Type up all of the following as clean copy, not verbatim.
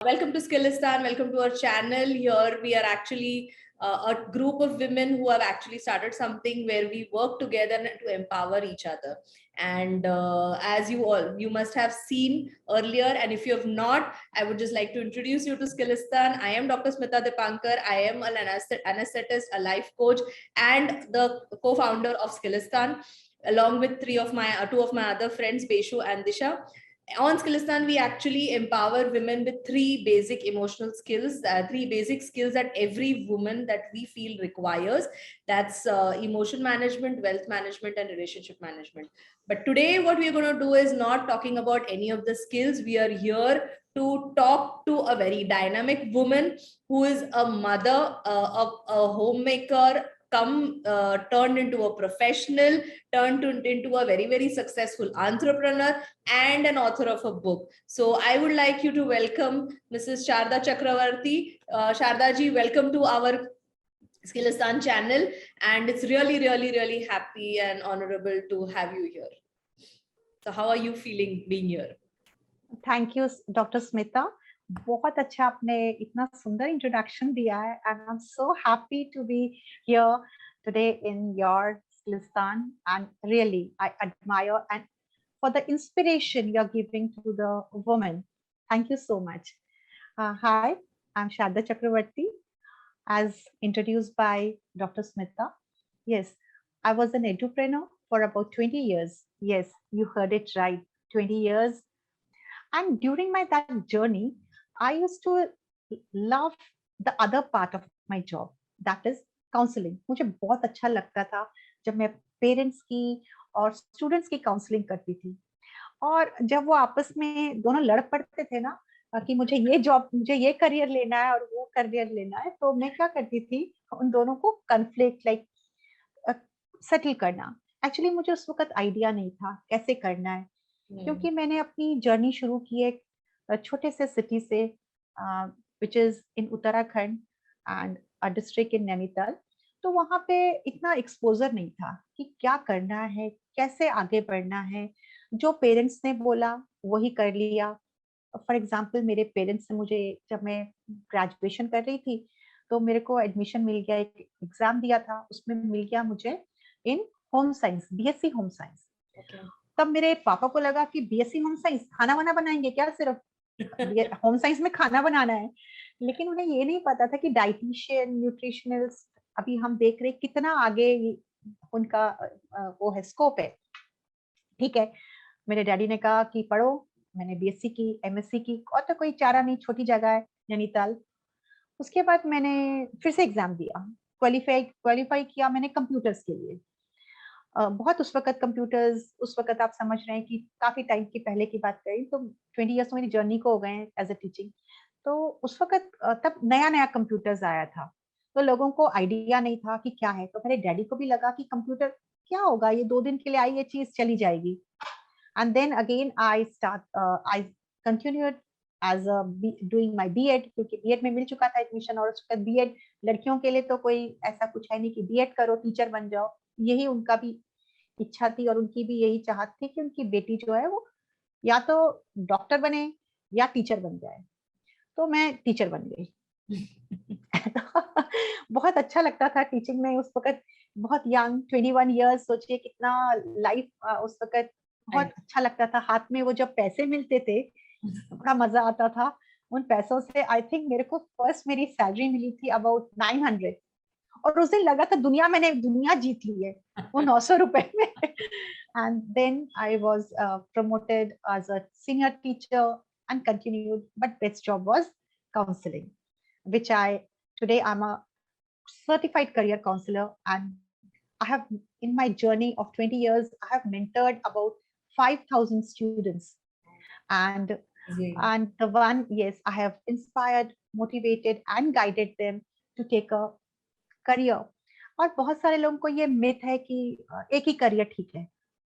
Welcome to Skillistan. Welcome to our channel. Here we are actually a group of women who have actually started something where we work together to empower each other. And as you must have seen earlier, and if you have not, I would just like to introduce you to Skillistan. I am Dr. Smita Dipankar. I am an anesthetist, a life coach, and the co-founder of Skillistan, along with two of my other friends, Beshu and Disha. On Skillistan, we actually empower women with three basic emotional skills, three basic skills that every woman that we feel requires. That's emotion management, wealth management, and relationship management. But today, what we're going to do is not talking about any of the skills. We are here to talk to a very dynamic woman who is a mother, a homemaker, turned into a professional, into a very, very successful entrepreneur, and an author of a book. So I would like you to welcome Mrs. Sharda Chakravarti. Sharda ji, welcome to our Skillistan channel. And it's really, really, really happy and honorable to have you here. So how are you feeling being here? Thank you, Dr. Smita. बहुत अच्छा आपने इतना सुंदर introduction दिया है and I'm so happy to be here today in your Skillistan, and really I admire and for the inspiration you're giving to the woman. Thank you so much. Hi, I'm Sharda Chakravarti, as introduced by Dr. Smita. Yes, I was an edupreneur for about 20 years. Yes, you heard it right, 20 years. And during that journey, I used to love the other part of my job, that is counseling. मुझे बहुत अच्छा लगता था जब मैं parents की और students की काउंसलिंग करती थी, और जब वो आपस में दोनों लड़ पड़ते थे ना कि मुझे ये जॉब, मुझे ये करियर लेना है और वो करियर लेना है, तो मैं क्या करती थी, उन दोनों को कन्फ्लिक्ट लाइक सेटल करना. एक्चुअली मुझे उस वक्त आइडिया नहीं था कैसे करना है, क्योंकि मैंने अपनी जर्नी शुरू की एक छोटे से सिटी से, which is in Uttarakhand and a district in Nainital. तो वहां पे इतना एक्सपोजर नहीं था कि क्या करना है, कैसे आगे बढ़ना है. जो पेरेंट्स ने बोला वही कर लिया. फॉर एग्जाम्पल, मेरे पेरेंट्स ने मुझे, जब मैं ग्रेजुएशन कर रही थी, तो मेरे को एडमिशन मिल गया, एक एग्जाम दिया था, उसमें मिल गया मुझे in home science, BSc home science. तब मेरे पापा को लगा कि बीएससी होम साइंस खाना वाना बनाएंगे क्या, सिर्फ होम साइंस में खाना बनाना है. लेकिन उन्हें ये नहीं पता था कि डाइटिशियन, न्यूट्रिशनिस्ट, अभी हम देख रहे कितना आगे उनका वो है, स्कोप है. ठीक है, मेरे डैडी ने कहा कि पढ़ो. मैंने बीएससी की, एमएससी की, और तो कोई चारा नहीं, छोटी जगह है नैनीताल. उसके बाद मैंने फिर से एग्जाम दिया, क्वालिफाई किया मैंने कंप्यूटर्स के लिए. बहुत उस वक्त कंप्यूटर्स, उस वक्त आप समझ रहे हैं कि काफी टाइम की पहले की बात करें तो 20 इयर्स तो मेरी जर्नी को हो गए हैं एज ए टीचिंग. तो उस वक्त तब नया नया कंप्यूटर्स आया था, तो लोगों को आइडिया नहीं था कि क्या है. तो मेरे डैडी को भी लगा कि कंप्यूटर क्या होगा, ये 2 दिन के लिए आई, ये चीज चली जाएगी. And then again I continued as doing my BEd, क्योंकि बीएड में मिल चुका था एडमिशन. और उस वक्त बीएड लड़कियों के लिए तो कोई ऐसा कुछ है नहीं कि बीएड करो टीचर बन जाओ. यही उनका भी इच्छा थी और उनकी भी यही चाहत थी कि उनकी बेटी जो है वो या तो डॉक्टर बने या टीचर बन जाए. तो मैं टीचर बन गई. बहुत अच्छा लगता था टीचिंग में उस वक्त. बहुत यंग, 21 इयर्स, सोचिए कितना लाइफ उस वक्त बहुत अच्छा लगता था. हाथ में वो जब पैसे मिलते थे बड़ा मजा आता था. उन पैसों से आई थिंक मेरे को फर्स्ट मेरी सैलरी मिली थी अबाउट 900, और उस दिन लगा था मैंने दुनिया जीत ली है वो 900 रुपए में. And then I was promoted as a senior teacher and continued, but best job was counseling, which today I'm a certified career counselor, and I have, in my journey of 20 years, I have mentored about 5,000 students. And the one, yes, I have inspired, motivated and guided them to take a career. और बहुत सारे लोगों को ये myth है कि एक ही career ठीक है.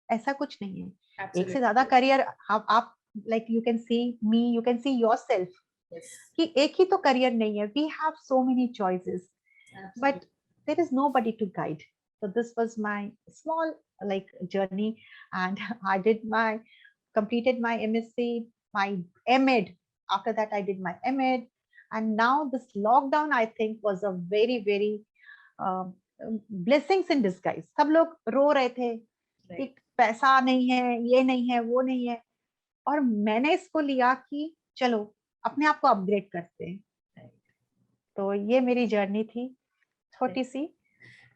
ऐसा कुछ नहीं है. Absolutely. एक से ज्यादा करियर आप like you can see me, you can see yourself. Yes. कि एक ही तो करियर नहीं है. We have so many choices. Absolutely. But there is nobody to guide. So this was my small like journey, and I completed my MSc, my MEd. after that I did my M.Ed, and now this lockdown I think was a very very blessings in disguise. सब लोग रो रहे थे कि पैसा नहीं है, ये नहीं है, वो नहीं है, और मैंने इसको लिया कि चलो अपने आप को अपग्रेड करते हैं। तो ये मेरी जर्नी थी, छोटी सी।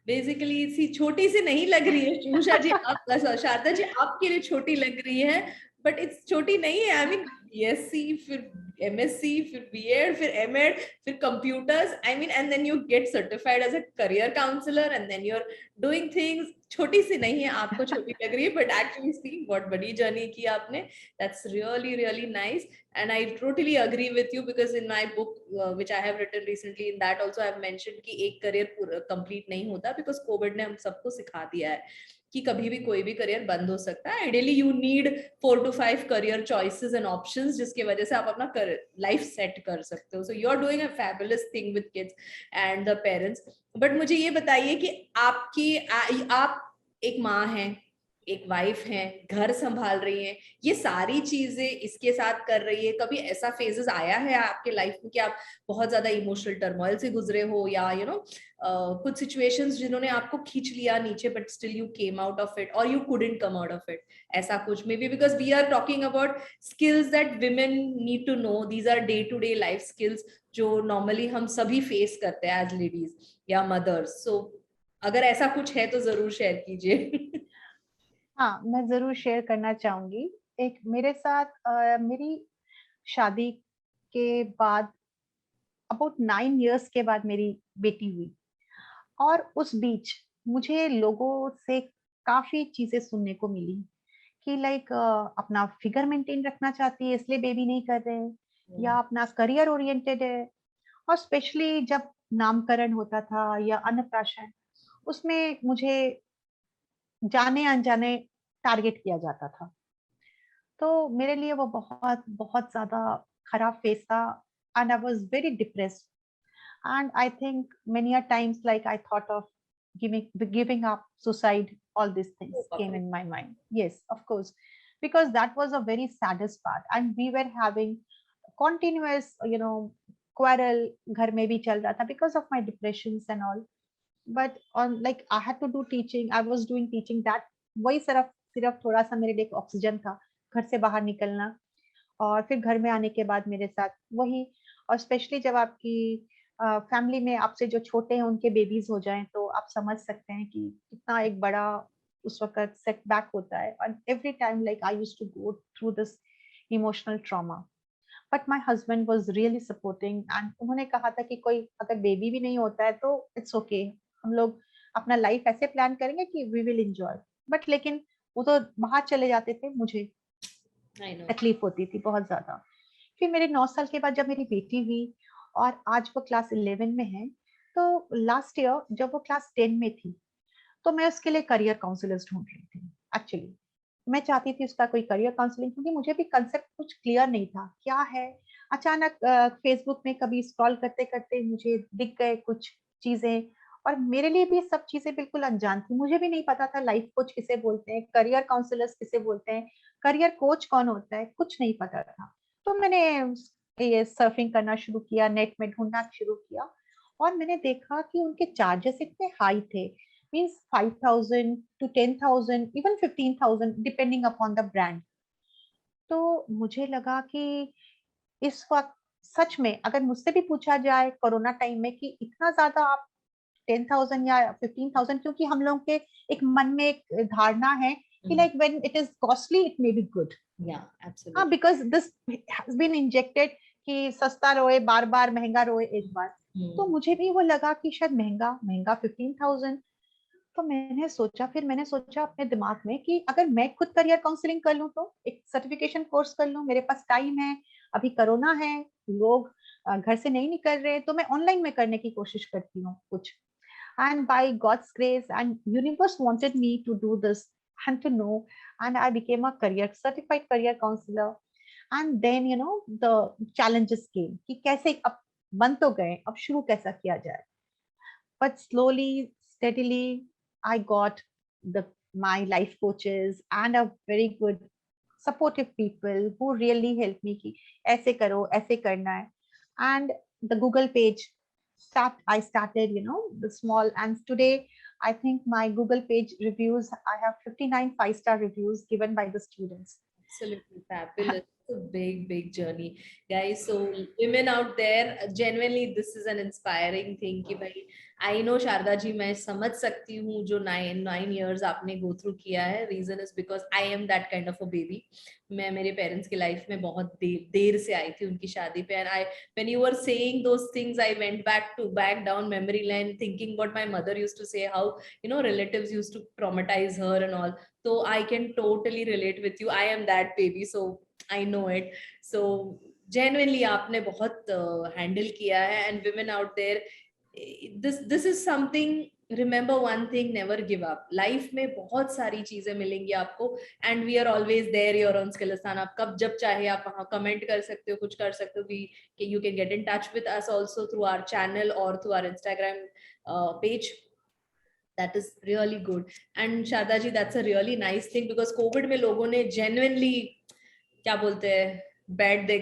बेसिकली इसी छोटी सी नहीं लग रही है उषा जी, आप शारदा जी आपके लिए छोटी लग रही है, बट इट्स छोटी नहीं है। आई मीन बीएससी, फिर एमएससी, फिर बीएड, फिर एमएड, फिर computers, I mean and then you get certified as a career counsellor and then you are doing things. छोटी सी नहीं है, आपको छोटी लग रही है, बट एक्चुअली सी बहुत बड़ी जर्नी की आपने। That's really really nice, and I totally agree with you, because in my book which I have written recently, in that also I have mentioned कि एक करियर कंप्लीट नहीं होता, because Covid ने हम सबको सिखा दिया है कि कभी भी कोई भी करियर बंद हो सकता है। Ideally you need 4 to 5 career choices and options, जिसकी वजह से आप अपना लाइफ सेट कर सकते हो। So you are doing a fabulous thing with kids and the parents. But मुझे ये बताइए कि आप एक माँ हैं, एक वाइफ है, घर संभाल रही हैं, ये सारी चीजें इसके साथ कर रही है। कभी ऐसा फेजेस आया है आपके लाइफ में कि आप बहुत ज्यादा इमोशनल टर्मोइल से गुजरे हो, या कुछ सिचुएशंस जिन्होंने आपको खींच लिया नीचे, but still you came out of it, और you couldn't come out of it? ऐसा कुछ maybe, because we are talking about skills that women need to know. These are day to day life skills जो normally हम सभी face करते हैं as ladies या mothers. So अगर ऐसा कुछ है तो जरूर शेयर कीजिए। हाँ, मैं जरूर शेयर करना चाहूंगी। एक मेरे साथ मेरी शादी के बाद अबाउट 9 years के बाद मेरी बेटी हुई, और उस बीच मुझे लोगों से काफी चीजें सुनने को मिली कि लाइक अपना फिगर मेंटेन रखना चाहती है इसलिए बेबी नहीं कर रहे हैं, या अपना करियर ओरिएंटेड है। और स्पेशली जब नामकरण होता था या अन्नप्राशन, उसमें मुझे जाने अनजाने टारगेट किया जाता था। तो मेरे लिए वो बहुत बहुत ज्यादा खराब फेज था, and I was very depressed, and I think many a times like I thought of giving up, suicide, all these things came in my mind. Yes, of course, because that was a very saddest part, and we were having continuous quarrel घर में भी चल रहा था because of my depressions and all. But on like I had to do teaching, I was doing teaching, that वही सिर्फ सिर्फ थोड़ा सा मेरे लिए ऑक्सीजन था, घर से बाहर निकलना। और फिर घर में आने के बाद मेरे साथ वही, और स्पेशली जब आपकी फैमिली में आपसे जो छोटे हैं उनके बेबीज हो जाएं, तो आप समझ सकते हैं कि कितना एक बड़ा उस वक्त सेटबैक होता है। और every time like I used to go through this emotional trauma, but my husband was really supporting, and उन्होंने कहा था कि कोई अगर बेबी भी नहीं होता है तो इट्स ओके, हम लोग अपना लाइफ ऐसे प्लान करेंगे कि वी विल एंजॉय। बट लेकिन वो तो बाहर चले जाते थे, मुझे तकलीफ होती थी बहुत ज्यादा। फिर मेरे 9 साल के बाद जब मेरी बेटी हुई और आज वो क्लास 11 में है, तो लास्ट ईयर जब वो क्लास 10 में थी, तो मैं उसके लिए करियर काउंसलर्स ढूंढ रही थी। एक्चुअली मैं चाहती थी उसका कोई करियर काउंसलिंग, क्योंकि मुझे भी कंसेप्ट कुछ क्लियर नहीं था क्या है। अचानक फेसबुक में कभी स्क्रॉल करते करते मुझे दिख गए कुछ चीजें, और मेरे लिए भी सब चीजें बिल्कुल अनजान थी। मुझे भी नहीं पता था लाइफ कोच किसे बोलते हैं, करियर काउंसलर्स किसे बोलते हैं, करियर कोच कौन होता है, कुछ नहीं पता था। तो मैंने ये सर्फिंग करना शुरू किया, नेट में ढूंढना शुरू किया, और मैंने देखा कि उनके चार्जेस इतने हाई थे, means 5,000 to 10,000, even 15,000 depending upon the brand. तो मुझे लगा कि इस वक्त सच में अगर मुझसे भी पूछा जाए कोरोना टाइम में कि इतना ज्यादा आप 10,000 या 15,000, क्योंकि हम लोग के एक मन में एक धारणा है कि like when it is costly it may be good. हाँ, because this has been injected कि सस्ता रोए बार बार, महंगा रोए एक बार। तो मुझे भी वो लगा कि शायद महंगा महंगा 15,000। तो फिर मैंने सोचा अपने दिमाग में कि अगर मैं खुद करियर काउंसलिंग कर लूं, तो एक सर्टिफिकेशन कोर्स कर लूं, मेरे पास टाइम है, अभी कोरोना है, लोग घर से नहीं निकल रहे, तो मैं ऑनलाइन में करने की कोशिश करती हूँ कुछ। And by God's grace and universe wanted me to do this and to know, and I became a certified career counselor. And then the challenges came कि कैसे अब बन तो गए, अब शुरू कैसा किया जाए। But slowly steadily I got my life coaches and a very good supportive people who really helped me कि ऐसे करो, ऐसे करना है. And the Google page I started, the small, and today I think my Google page reviews, I have 59 5-star reviews given by the students. Absolutely fabulous. It's a big, big journey, guys. So women out there, genuinely, this is an inspiring thing. कि भाई, I know Sharda ji, मैं समझ सकती हूँ जो 9 years आपने go through किया है. Reason is because I am that kind of a baby. मैं मेरे पेरेंट्स की लाइफ में बहुत देर से आई थी उनकी शादी पे, and when you were saying those things, I went back down memory lane, thinking what my mother used to say, how relatives used to traumatize her and all. So I can totally relate with you. I am that baby, so I know it. So genuinely आपने बहुत handle किया है, and women out there, this is something. Remember one thing, never give up. Life में बहुत सारी चीजें मिलेंगी आपको, and we are always there here on Skillistan. आप कब जब चाहे आप वहाँ comment कर सकते हो, कुछ कर सकते हो. You can get in touch with us also through our channel or through our Instagram page. That is really good. And Sharda ji, that's a really nice thing, because COVID में लोगों ने genuinely क्या बोलते हैं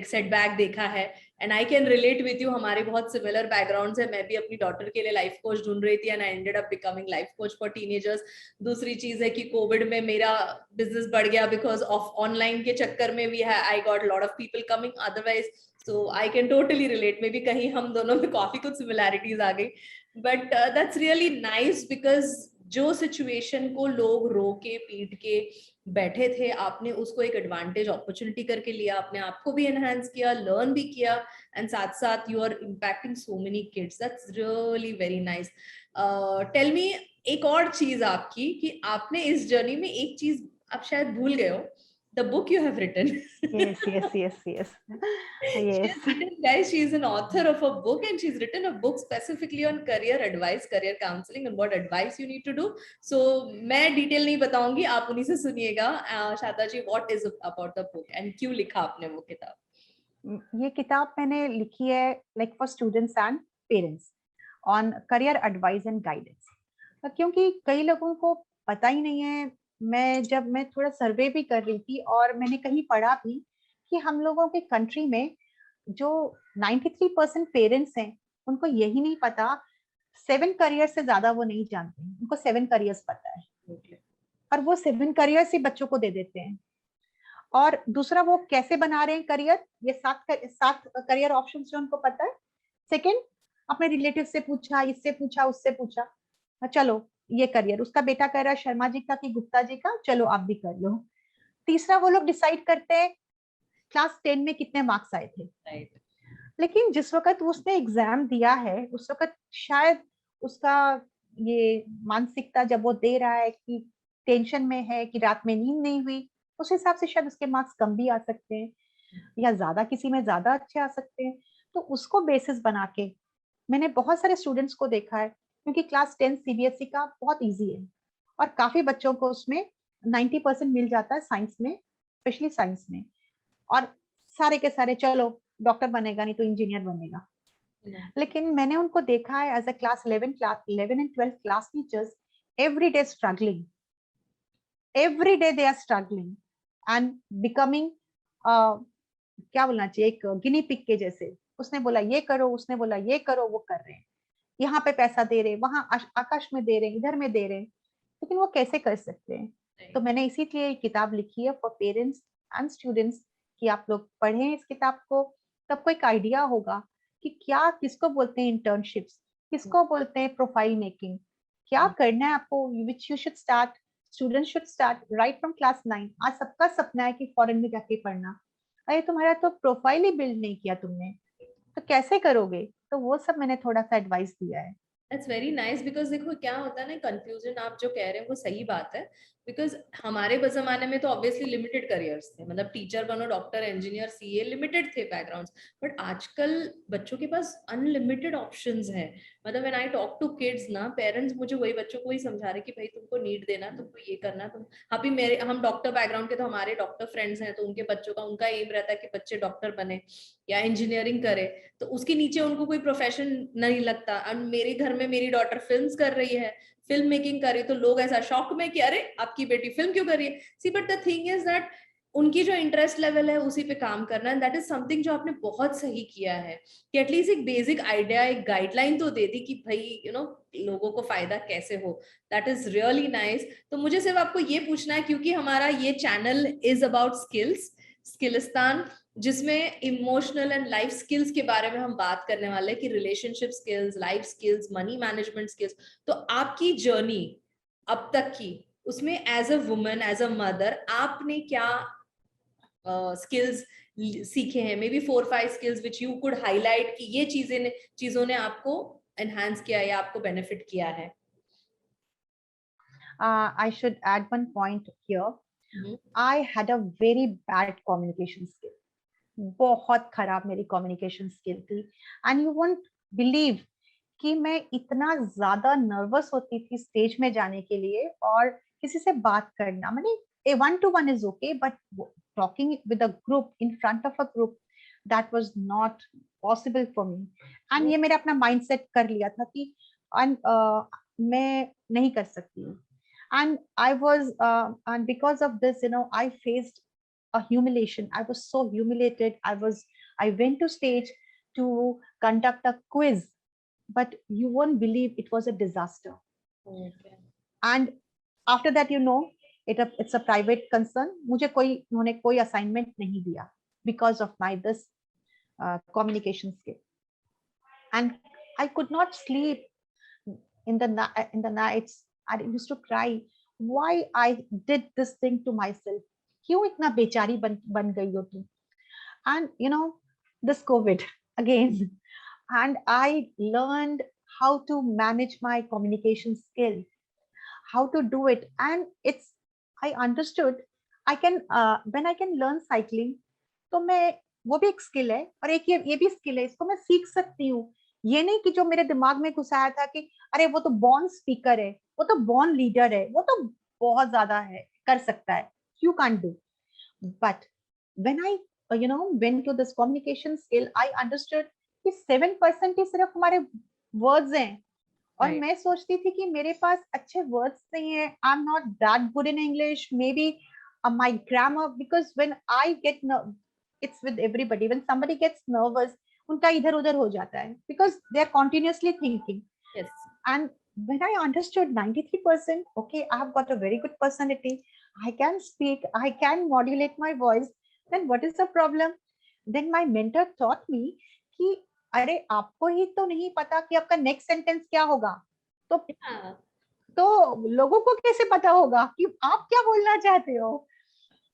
setback देखा है. And I can relate with you. हमारे बहुत सिमिलर बैकग्राउंड्स है. मैं भी अपनी डॉटर के लिए लाइफ कोच ढूंढ रही थी, and I ended up becoming life coach for teenagers. दूसरी चीज है कि कोविड में मेरा बिजनेस बढ़ गया बिकॉज ऑफ ऑनलाइन के चक्कर में भी है. I got lot of people coming otherwise. So I can totally relate. May be कहीं हम दोनों में काफी कुछ सिमिलैरिटीज आ गई. But that's really nice, because जो सिचुएशन को लोग रो के पीट के बैठे थे, आपने उसको एक एडवांटेज अपॉर्चुनिटी करके लिया. आपने आपको भी एनहांस किया, लर्न भी किया, एंड साथ साथ you are impacting so many kids. That's really very nice. Tell me एक और चीज आपकी, कि आपने इस जर्नी में एक चीज आप शायद भूल गए हो. The book you have written. Yes. She's written, guys, she's an author of a book, and she's written a book specifically on career advice, career counseling, and what advice you need to do. So मैं detail नहीं बताऊंगी, आप उन्हीं से सुनिएगा. Sharda ji, what is about the book and क्यों लिखा आपने वो किताब? ये किताब मैंने लिखी है like for students and parents on career advice and guidance, क्योंकि कई लोगों को पता ही नहीं है. जब मैं थोड़ा सर्वे भी कर रही थी, और मैंने कहीं पढ़ा भी कि हम लोगों के कंट्री में जो 93% पेरेंट्स हैं, उनको यही नहीं पता, 7 करियर से ज्यादा वो नहीं जानते. उनको 7 करियर्स पता है, और वो 7 करियर्स ही बच्चों को दे देते हैं. और दूसरा, वो कैसे बना रहे हैं करियर, ये 7 करियर ऑप्शंस जो उनको पता है. सेकंड, अपने रिलेटिव से पूछा, इससे पूछा, उससे पूछा, चलो ये करियर उसका बेटा कर रहा है, शर्मा जी का कि गुप्ता जी का, चलो आप भी कर लो. तीसरा, वो लोग डिसाइड करते हैं क्लास 10 में कितने मार्क्स आए थे. Right. लेकिन जिस वक्त उसने एग्जाम दिया है, उस वक्त शायद उसका ये मानसिकता जब वो दे रहा है कि टेंशन में है, कि रात में नींद नहीं हुई, उस हिसाब से शायद उसके मार्क्स कम भी आ सकते हैं, या ज्यादा, किसी में ज्यादा अच्छे आ सकते हैं. तो उसको बेसिस बना के मैंने बहुत सारे स्टूडेंट्स को देखा है, क्योंकि क्लास 10 सीबीएसई का बहुत इजी है, और काफी बच्चों को उसमें 90% मिल जाता है साइंस में, स्पेशली साइंस में. और सारे के सारे, चलो डॉक्टर बनेगा, नहीं तो इंजीनियर बनेगा. लेकिन मैंने उनको देखा है as a class 11 and 12 class teachers, every day struggling, every day they are struggling and becoming क्या बोलना चाहिए, एक गिनी पिग के जैसे. उसने बोला ये करो, उसने बोला ये करो, वो कर रहे हैं. यहाँ पे पैसा दे रहे, वहां आकाश में दे रहे, इधर में दे रहे, लेकिन वो कैसे कर सकते हैं. तो मैंने इसीलिए किताब लिखी है फॉर पेरेंट्स एंड स्टूडेंट्स, कि आप लोग पढ़ें इस किताब को, तब को एक आइडिया होगा कि क्या, किसको बोलते हैं इंटर्नशिप्स, किसको बोलते हैं प्रोफाइल मेकिंग, क्या करना है आपको, which you should start. Student should start right from class 9. आज सबका सपना है कि फॉरेन में जाके पढ़ना. अरे तुम्हारा तो प्रोफाइल ही बिल्ड नहीं किया तुमने, तो कैसे करोगे. तो वो सब मैंने थोड़ा सा एडवाइस दिया है. That's very nice, because देखो क्या होता है ना, कंफ्यूजन आप जो कह रहे हैं वो सही बात है. बिकॉज हमारे जमाने में तो ऑब्वियसली लिमिटेड करियर्स थे, मतलब टीचर बनो, डॉक्टर, इंजीनियर, सीए, लिमिटेड थे बैकग्राउंड्स. बट आजकल बच्चों के पास अनलिमिटेड ऑप्शंस हैं. मतलब when I talk to kids ना, पेरेंट्स मुझे वही बच्चों को ही समझा रहे कि भाई तुमको नीट देना, तुमको ये करना. तुम अभी हम डॉक्टर बैकग्राउंड के, तो हमारे डॉक्टर फ्रेंड्स हैं, तो उनके बच्चों का, उनका एम रहता है कि बच्चे डॉक्टर बने या इंजीनियरिंग करे. तो उसके नीचे उनको कोई प्रोफेशन नहीं लगता. और मेरे घर में मेरी डॉटर फिल्म्स कर रही है, फिल्म मेकिंग कर रही है, तो लोग ऐसा शौक में कि अरे आपकी बेटी फिल्म क्यों कर रही है. See but the thing is that उनकी जो इंटरेस्ट लेवल है उसी पे काम करना, एंड दैट इज समथिंग जो आपने बहुत सही किया है कि एटलीस्ट एक बेसिक आइडिया, एक गाइडलाइन तो दे दी कि भाई लोगों को फायदा कैसे हो. That is really nice. तो मुझे सिर्फ आपको ये पूछना है, क्योंकि हमारा ये चैनल इज अबाउट स्किल्स, स्किलिस्तान, जिसमें इमोशनल एंड लाइफ स्किल्स के बारे में हम बात करने वाले हैं कि relationship skills, life skills, money management skills. तो आपकी जर्नी अब तक की, उसमें as a woman, as a mother, आपने क्या स्किल्स सीखे हैं? Maybe 4-5 skills which you could highlight कि ये चीजों ने आपको एनहांस किया या आपको बेनिफिट किया है. I should add one point here. I had a very bad communication skill. बहुत खराब मेरी कम्युनिकेशन स्किल थी, एंड यू वोंट बिलीव कि मैं इतना ज्यादा नर्वस होती थी स्टेज में जाने के लिए और किसी से बात करना. मैंने a one to one is okay, but talking with a group, in front of a group, that was not possible for me. And ये मेरा अपना mindset कर लिया था कि मैं नहीं कर सकती हूँ. And and because of this, I faced a humiliation. I was so humiliated. I went to stage to conduct a quiz, but you won't believe it was a disaster. Okay. And after that, it's a private concern. मुझे उन्होंने कोई assignment नहीं दिया because of my this communication skill. And I could not sleep in the nights. I used to cry. Why I did this thing to myself? क्यों इतना बेचारी बन गई हो तुम? And this COVID again, and I learned how to manage my communication skill, how to do it, and I understood I can when I can learn cycling, तो मैं वो भी एक स्किल है और एक ये भी स्किल है, इसको मैं सीख सकती हूँ. ये नहीं कि जो मेरे दिमाग में घुसाया था कि अरे वो तो बॉर्न स्पीकर है, वो तो बॉर्न लीडर है, वो तो बहुत ज्यादा है, कर सकता है, you can't do. But when I went to this communication skill, I understood कि 7% ही सिर्फ हमारे वर्ड्स हैं. और Right. मैं सोचती थी कि मेरे पास अच्छे वर्ड्स नहीं है, I am not that good in English, maybe my grammar, because when I get, it's with everybody, when somebody gets nervous, उनका इधर उधर हो जाता है because they are continuously thinking. Yes. And when I understood 93%, okay, I have got a very good personality, I can speak, I can modulate my voice, then what is the problem? Then my mentor taught me कि अरे आपको ही तो नहीं पता कि आपका next sentence क्या होगा, तो Yeah. तो लोगों को कैसे पता होगा कि आप क्या बोलना चाहते हो?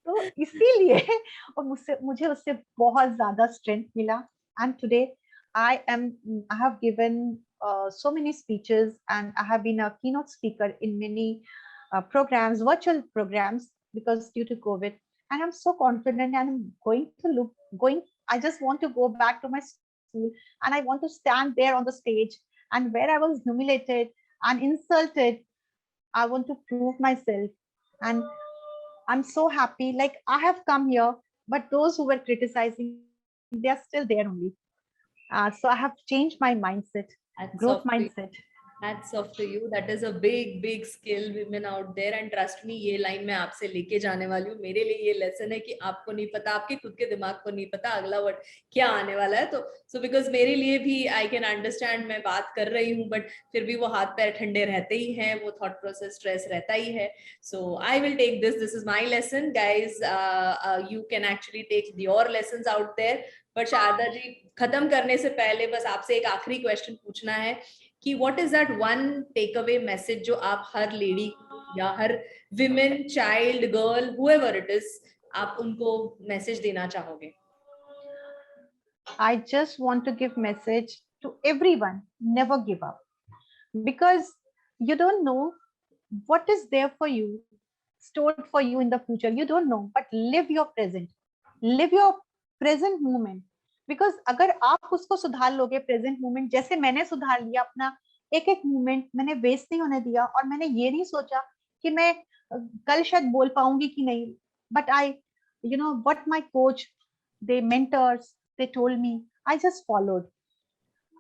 तो इसीलिए और मुझे उससे बहुत ज्यादा स्ट्रेंथ मिला. And today I have given so many speeches, and I have been a keynote speaker in many programs, virtual programs, because due to COVID. And I'm so confident, and I'm going. I just want to go back to my school, and I want to stand there on the stage, and where I was humiliated and insulted, I want to prove myself. And I'm so happy. Like I have come here, but those who were criticizing, they are still there only. So I have changed my mindset, Hats growth off to you. mindset. Hats off to you. That is a big, big skill, women out there. And trust me, ये line मैं आपसे लेके जाने वाली हूँ. मेरे लिए ये लेसन है कि आपको नहीं पता, आपके खुद के दिमाग को नहीं पता अगला वर्ड क्या आने वाला है. तो सो बिकॉज मेरे लिए भी आई कैन अंडरस्टैंड, मैं बात कर रही हूँ बट फिर भी वो हाथ पैर ठंडे रहते ही हैं, वो थॉट प्रोसेस स्ट्रेस रहता ही है. So I will take this is my lesson guys. You can actually take your lessons out there. But Sharada ji, खत्म करने से पहले बस आपसे एक आखिरी क्वेश्चन पूछना है कि what is that one take away message जो आप हर लेडी या हर women, child, girl, however it is, आप उनको मैसेज देना चाहोगे? I just want to give message to everyone: never give up, because you don't know what is there for you, stored for you in the future. You don't know, but live your present. Live your present moment. Because अगर आप उसको सुधार लोगे, present moment, जैसे मैंने सुधार लिया अपना एक एक मोमेंट, मैंने वेस्ट नहीं होने दिया, और मैंने ये नहीं सोचा कि मैं कल शायद बोल पाऊंगी कि नहीं. But I what my coach, they mentors, they told me, I just followed.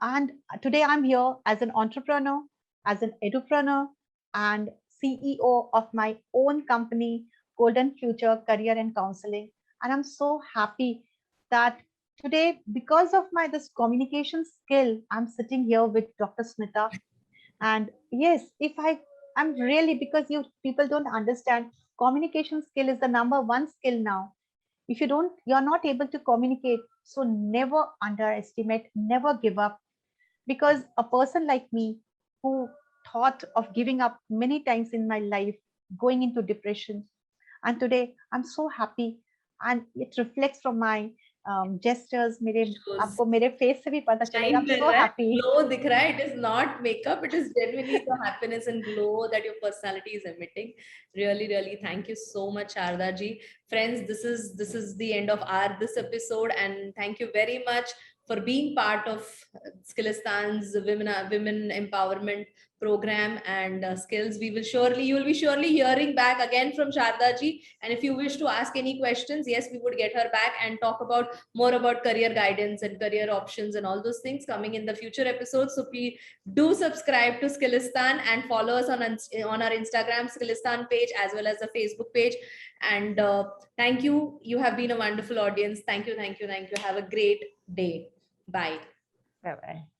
And today I'm here as an entrepreneur, as an edupreneur, and CEO of my own company Golden Future Career and Counseling. And I'm so happy that today, because of my this communication skill, I'm sitting here with Dr. Smita. And yes, if I'm really, because you people don't understand, communication skill is the number one skill now. If you're not able to communicate, so never underestimate, never give up, because a person like me who thought of giving up many times in my life, going into depression, and today I'm so happy, and it reflects from my gestures. मेरे Shows आपको मेरे face से भी पता चलेगा. shine I'm there, so right? happy. Glow dikh raha hai. It is not makeup. It is genuinely the happiness and glow that your personality is emitting. Really, really, thank you so much, Sharda ji. Friends, this is the end of our this episode, and thank you very much for being part of Skillistan's women empowerment program and skills. You will be surely hearing back again from Sharda ji. And if you wish to ask any questions, yes, we would get her back and talk about more about career guidance and career options and all those things coming in the future episodes. So please do subscribe to Skillistan and follow us on our Instagram Skillistan page as well as the Facebook page. And thank you. You have been a wonderful audience. Thank you. Have a great day. Bye. Bye bye.